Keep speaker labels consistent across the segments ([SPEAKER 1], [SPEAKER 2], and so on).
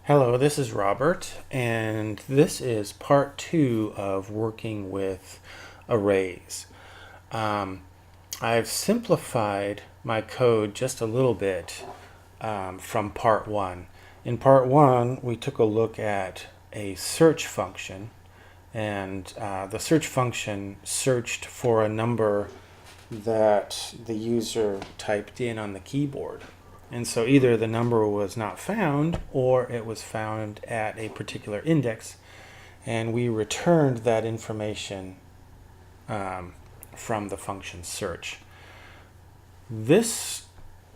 [SPEAKER 1] Hello, this is Robert, and this is part 2 of working with arrays. I've simplified my code just a little bit from part 1. In part 1, we took a look at a search function, and the search function searched for a number that the user typed in on the keyboard. And so either the number was not found or it was found at a particular index, and we returned that information from the function search. This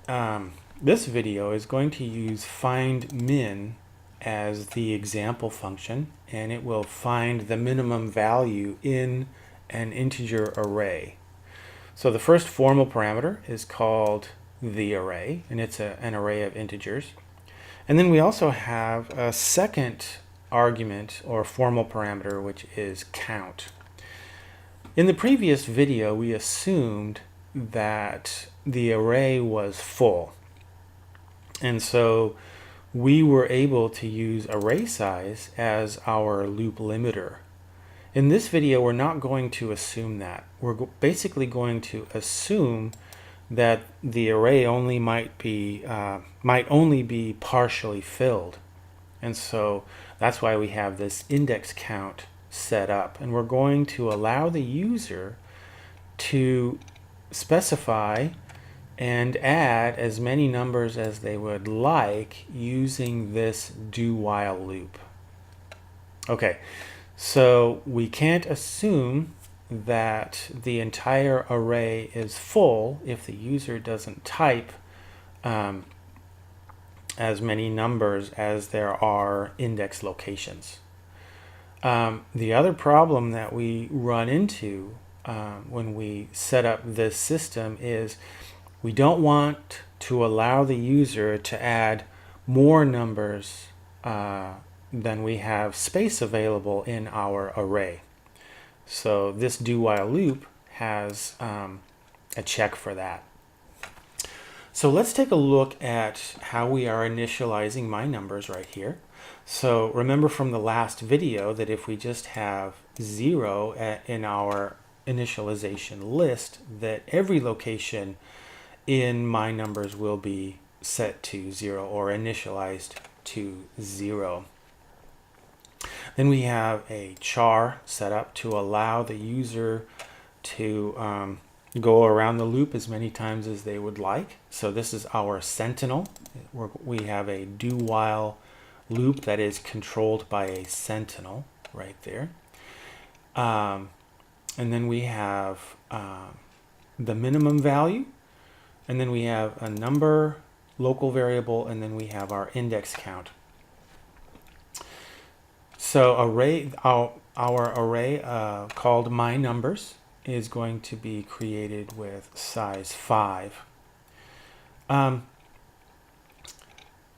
[SPEAKER 1] video is going to use findMin as the example function, and it will find the minimum value in an integer array. So the first formal parameter is called the array, and it's an array of integers. And then we also have a second argument or formal parameter, which is count. In the previous video, we assumed that the array was full, and so we were able to use array size as our loop limiter. In this video, we're not going to assume that. We're basically going to assume that the array might only be partially filled, and so that's why we have this index count set up, and we're going to allow the user to specify and add as many numbers as they would like using this do while loop. Okay, so we can't assume that the entire array is full if the user doesn't type as many numbers as there are index locations. The other problem that we run into when we set up this system is we don't want to allow the user to add more numbers than we have space available in our array. So this do while loop has a check for that. So let's take a look at how we are initializing my numbers right here. So remember from the last video that if we just have 0 in our initialization list, that every location in my numbers will be set to 0 or initialized to 0. Then we have a char set up to allow the user to go around the loop as many times as they would like. So this is our sentinel. We have a do while loop that is controlled by a sentinel right there. And then we have the minimum value, and then we have a number, local variable, and then we have our index count. So our array called my numbers is going to be created with size 5.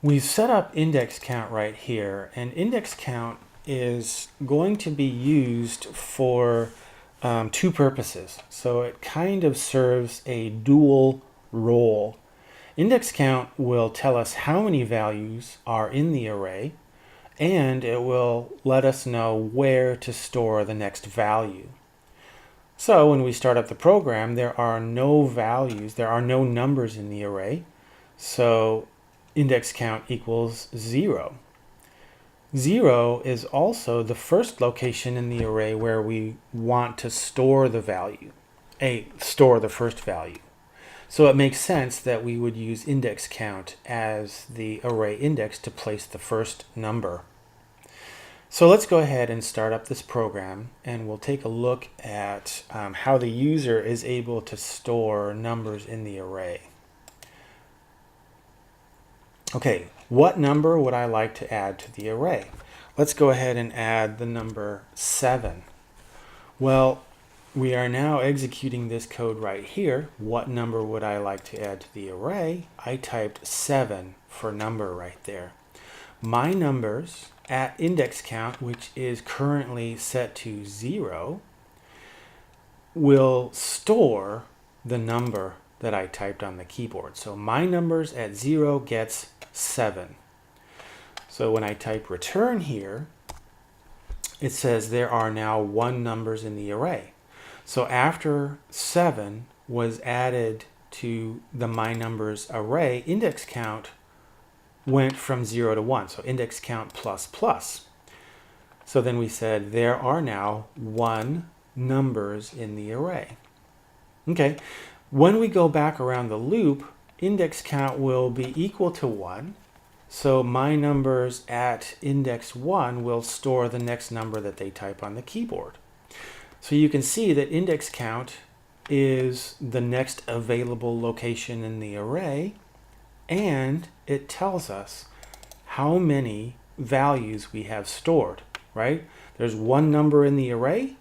[SPEAKER 1] We've set up index count right here, and index count is going to be used for two purposes. So it kind of serves a dual role. Index count will tell us how many values are in the array, and it will let us know where to store the next value. So when we start up the program, there are no values, there are no numbers in the array, so index count equals 0. 0 is also the first location in the array where we want to store the value, store the first value. So it makes sense that we would use index count as the array index to place the first number. So let's go ahead and start up this program, and we'll take a look at how the user is able to store numbers in the array. Okay, what number would I like to add to the array? Let's go ahead and add the number 7. Well, we are now executing this code right here. What number would I like to add to the array? I typed 7 for number right there. My numbers at index count, which is currently set to 0, will store the number that I typed on the keyboard. So my numbers at 0 gets 7. So when I type return here, it says there are now 1 numbers in the array. So after 7 was added to the myNumbers array, index count went from 0 to 1. So index count plus plus. So then we said there are now 1 numbers in the array. Okay, when we go back around the loop, index count will be equal to 1. So myNumbers at index 1 will store the next number that they type on the keyboard. So you can see that index count is the next available location in the array, and it tells us how many values we have stored, right? There's 1 number in the array,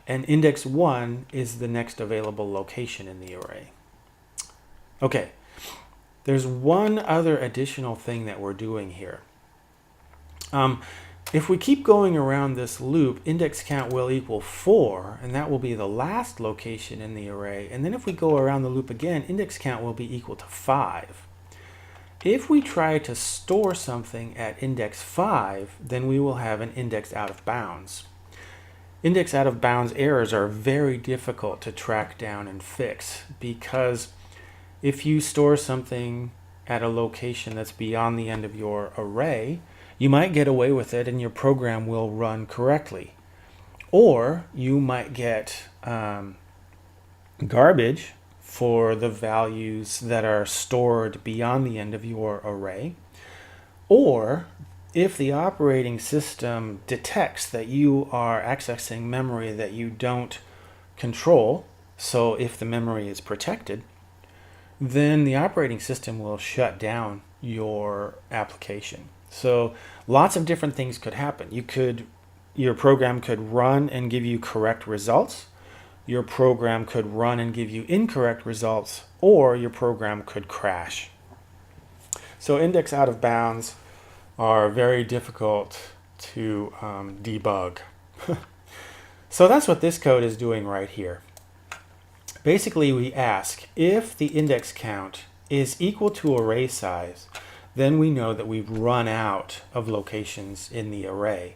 [SPEAKER 1] and index 1 is the next available location in the array. Okay, there's one other additional thing that we're doing here. If we keep going around this loop, index count will equal 4, and that will be the last location in the array. And then if we go around the loop again, index count will be equal to 5. If we try to store something at index 5, then we will have an index out of bounds. Index out of bounds errors are very difficult to track down and fix, because if you store something at a location that's beyond the end of your array, you might get away with it and your program will run correctly. Or you might get garbage for the values that are stored beyond the end of your array. Or if the operating system detects that you are accessing memory that you don't control, so if the memory is protected, then the operating system will shut down your application. So lots of different things could happen. Your program could run and give you correct results. Your program could run and give you incorrect results, or your program could crash. So index out of bounds are very difficult to debug. So that's what this code is doing right here. Basically, we ask if the index count is equal to array size, then we know that we've run out of locations in the array.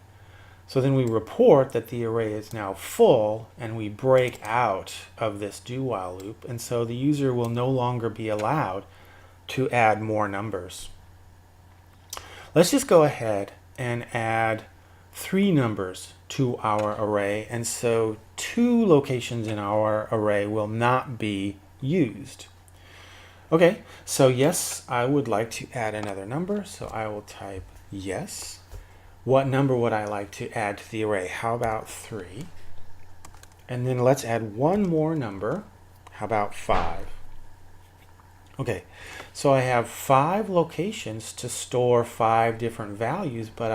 [SPEAKER 1] So then we report that the array is now full, and we break out of this do while loop, and so the user will no longer be allowed to add more numbers. Let's just go ahead and add 3 numbers to our array, and so 2 locations in our array will not be used. Okay, so yes, I would like to add another number, so I will type yes. What number would I like to add to the array? How about 3? And then let's add one more number. How about 5? Okay, so I have 5 locations to store 5 different values, but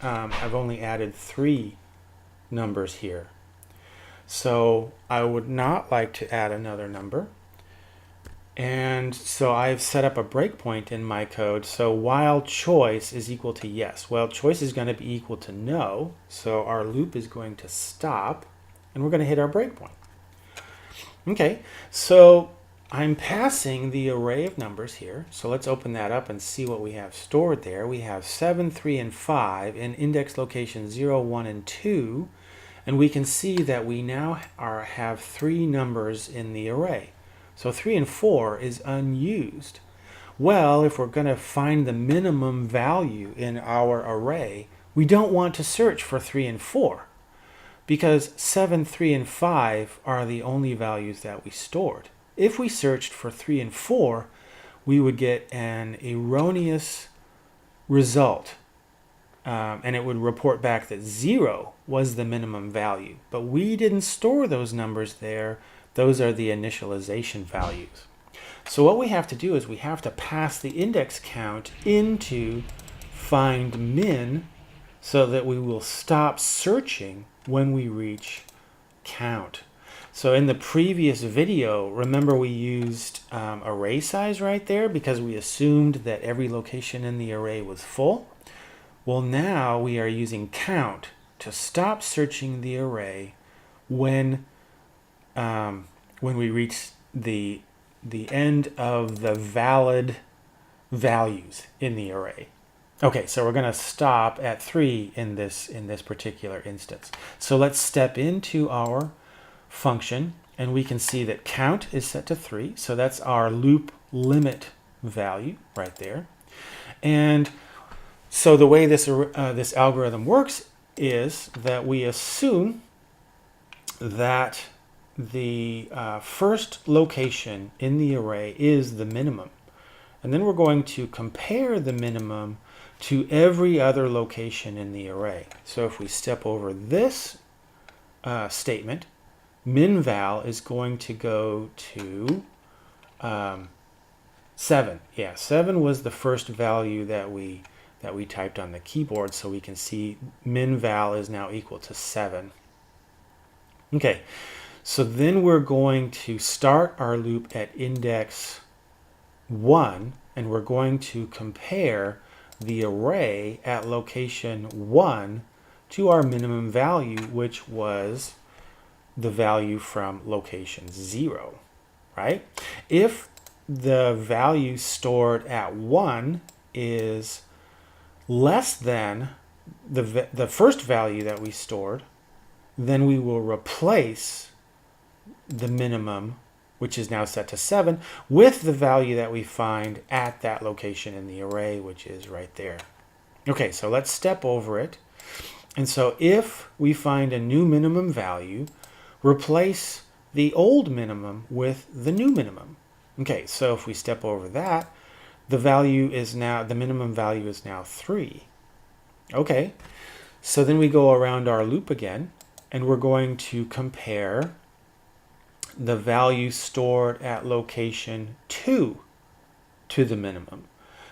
[SPEAKER 1] I've only added 3 numbers here. So I would not like to add another number. And so I've set up a breakpoint in my code. So while choice is equal to yes, well, choice is going to be equal to no. So our loop is going to stop, and we're going to hit our breakpoint. Okay, so I'm passing the array of numbers here. So let's open that up and see what we have stored there. We have 7, 3, and 5 in index location 0, 1, and 2. And we can see that we now have 3 numbers in the array. So 3 and 4 is unused. Well, if we're going to find the minimum value in our array, we don't want to search for 3 and 4, because 7, 3, and 5 are the only values that we stored. If we searched for 3 and 4, we would get an erroneous result, and it would report back that 0 was the minimum value. But we didn't store those numbers there. Those are the initialization values. So what we have to do is we have to pass the index count into find min, so that we will stop searching when we reach count. So in the previous video, remember we used array size right there because we assumed that every location in the array was full. Well, now we are using count to stop searching the array when we reach the end of the valid values in the array. Okay, so we're going to stop at 3 in this particular instance. So let's step into our function, and we can see that count is set to 3. So that's our loop limit value right there. And so the way this algorithm works is that we assume that the first location in the array is the minimum. And then we're going to compare the minimum to every other location in the array. So if we step over this statement, minval is going to go to 7. Yeah, 7 was the first value that we typed on the keyboard, so we can see minval is now equal to 7. Okay, so then we're going to start our loop at index 1, and we're going to compare the array at location 1 to our minimum value, which was the value from location 0, right? If the value stored at 1 is less than the first value that we stored, then we will replace the minimum, which is now set to 7, with the value that we find at that location in the array, which is right there. Okay, so let's step over it. And so if we find a new minimum value, replace the old minimum with the new minimum. Okay, so if we step over that, the minimum value is now 3. Okay, so then we go around our loop again, and we're going to compare the value stored at location 2 to the minimum.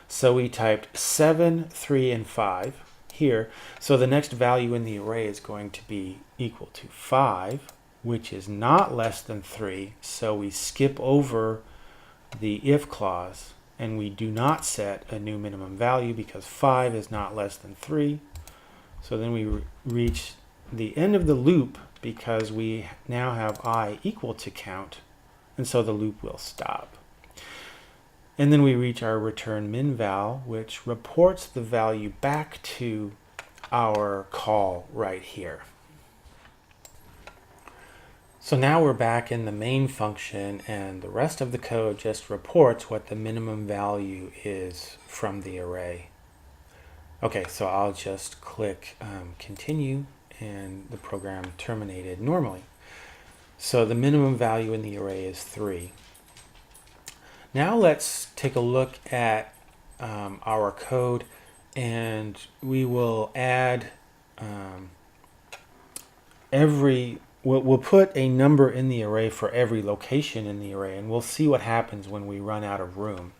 [SPEAKER 1] So we typed 7, 3, and 5 here. So the next value in the array is going to be equal to 5, which is not less than 3. So we skip over the if clause, and we do not set a new minimum value because 5 is not less than 3. So then we reach the end of the loop because we now have I equal to count, and so the loop will stop. And then we reach our return minval, which reports the value back to our call right here. So now we're back in the main function, and the rest of the code just reports what the minimum value is from the array. Okay, so I'll just click continue, and the program terminated normally. So the minimum value in the array is 3. Now let's take a look at our code, and we will add we'll put a number in the array for every location in the array, and we'll see what happens when we run out of room.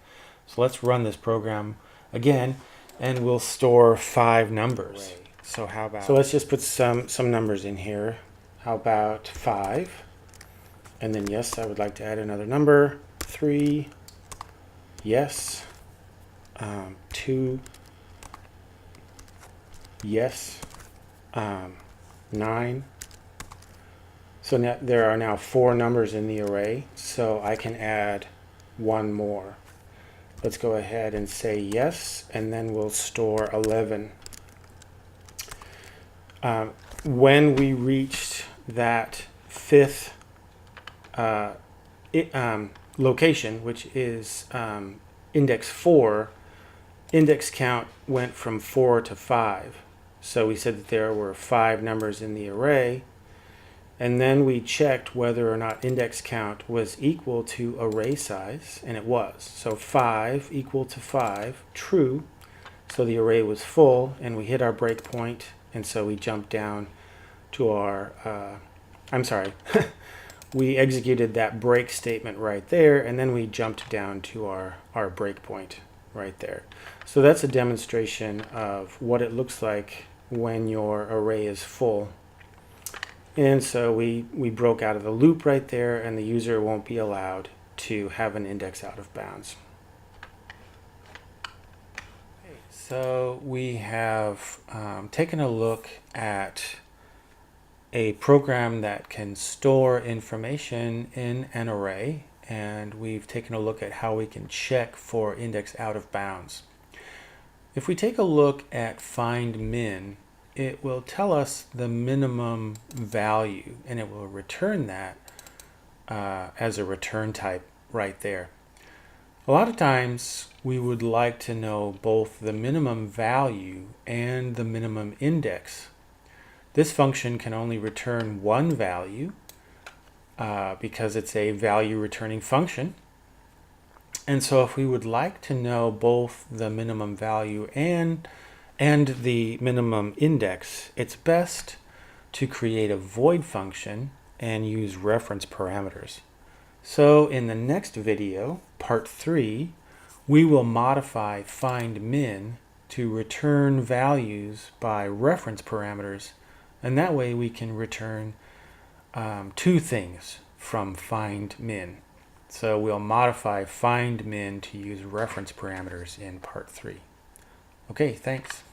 [SPEAKER 1] So let's run this program again, and we'll store 5 numbers. So let's just put some numbers in here. How about 5? And then yes, I would like to add another number. 3. Yes. 2. Yes. 9. So now there are now 4 numbers in the array, so I can add 1 more. Let's go ahead and say yes, and then we'll store 11. When we reached that 5th location, which is index 4, index count went from 4 to 5. So we said that there were 5 numbers in the array, and then we checked whether or not index count was equal to array size, and it was. So 5 equal to 5, true. So the array was full, and we hit our breakpoint, and so we jumped down to our, we executed that break statement right there, and then we jumped down to our breakpoint right there. So that's a demonstration of what it looks like when your array is full. And so we broke out of the loop right there, and the user won't be allowed to have an index out of bounds. So we have taken a look at a program that can store information in an array, and we've taken a look at how we can check for index out of bounds. If we take a look at find min, it will tell us the minimum value, and it will return that as a return type right there. A lot of times we would like to know both the minimum value and the minimum index. This function can only return one value because it's a value returning function. And so if we would like to know both the minimum value and the minimum index, it's best to create a void function and use reference parameters. So in the next video, part 3, we will modify find min to return values by reference parameters, and that way we can return two things from find min. So we'll modify find min to use reference parameters in part 3. Okay, thanks.